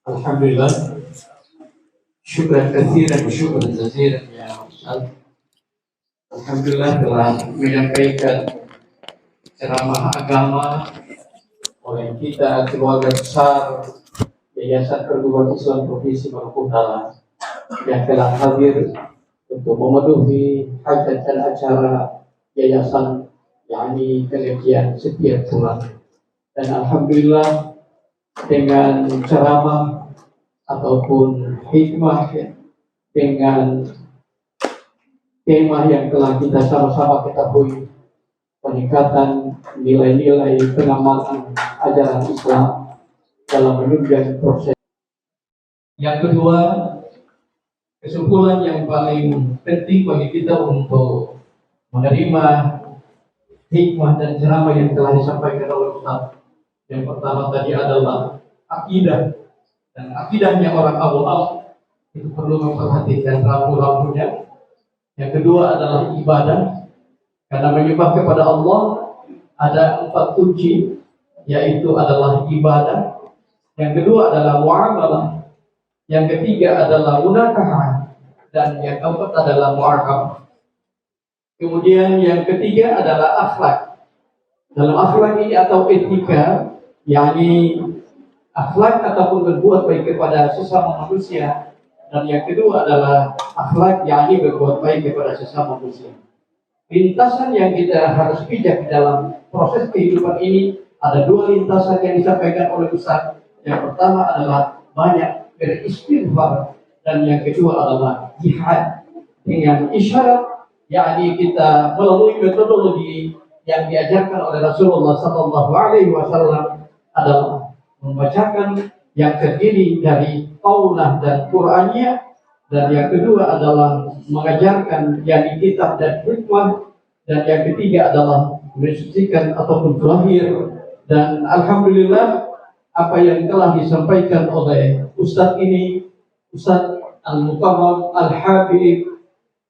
Alhamdulillah, syukran katsiran wa syukran jazilan ya Ustaz. Alhamdulillah telah menyampaikan ceramah agama oleh kita keluarga besar Yayasan Perguruan Islam Provinsi Maluku Utara yang telah hadir untuk memenuhi hajat dan acara yayasan, yakni pengajian setiap bulan. Dan alhamdulillah dengan ceramah ataupun hikmah dengan tema yang telah kita sama-sama ketahui, peningkatan nilai-nilai pengamalan ajaran Islam dalam menunjang proses. Yang kedua, kesimpulan yang paling penting bagi kita untuk menerima hikmah dan ceramah yang telah disampaikan oleh Ustaz. Yang pertama tadi adalah akidah, dan akidahnya orang awal itu perlu memperhatikan rambu-rambunya. Yang kedua adalah ibadah, karena menyembah kepada Allah ada 4 kunci, yaitu adalah ibadah. Yang kedua adalah muamalah, yang ketiga adalah munakahah, dan yang keempat adalah mu'aqabah. Kemudian yang ketiga adalah akhlak. Dalam akhlak ini atau etika, yakni akhlak ataupun berbuat baik kepada sesama manusia. Dan yang kedua adalah akhlak, yakni berbuat baik kepada sesama manusia. Lintasan yang kita harus pijak di dalam proses kehidupan ini, ada 2 lintasan yang disampaikan oleh Ustaz. Yang pertama adalah banyak beristighfar, dan yang kedua adalah jihad dengan isyarat, yakni kita melalui metodologi yang diajarkan oleh Rasulullah SAW adalah membacakan yang terdiri dari qaulah dan Qur'annya, dan yang kedua adalah mengajarkan yang kitab dan hikmah, dan yang ketiga adalah mensucikan ataupun zahir. Dan alhamdulillah apa yang telah disampaikan oleh Ustadz ini, Ustadz Al-Mukarram Al-Habib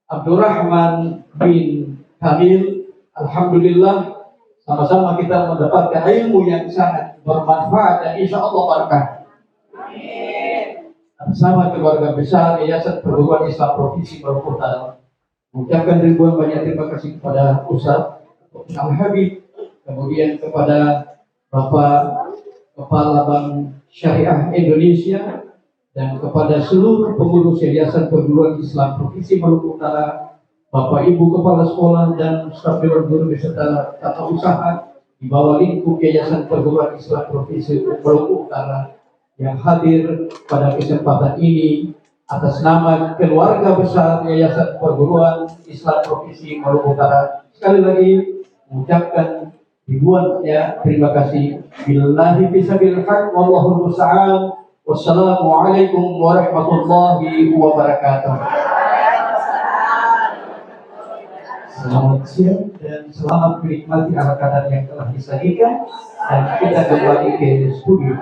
Abdurrahman bin Kamil, alhamdulillah sama-sama kita mendapatkan ilmu yang sangat bermanfaat dan insya Allah barakah. Bersama keluarga besar Yayasan Perguruan Islam Provinsi Maluku Utara, mengucapkan ribuan banyak terima kasih kepada Ustaz Al-Habib, kemudian kepada Bapak Kepala Bank Syariah Indonesia, dan kepada seluruh pengurus Yayasan Perguruan Islam Provinsi Maluku Utara, Bapak Ibu Kepala Sekolah dan staf dewan guru beserta tata usaha di bawah lingkup Yayasan Perguruan Islam Provinsi Maluku Utara yang hadir pada kesempatan ini, atas nama keluarga besar Yayasan Perguruan Islam Provinsi Maluku Utara, sekali lagi mengucapkan ribuan terima kasih. Billahi fisabilil haq wallahul musta'an. Wassalamualaikum warahmatullahi wabarakatuh. Selamat siang dan selamat menikmati arak-arakan yang telah disajikan, dan kita kembali ke studio.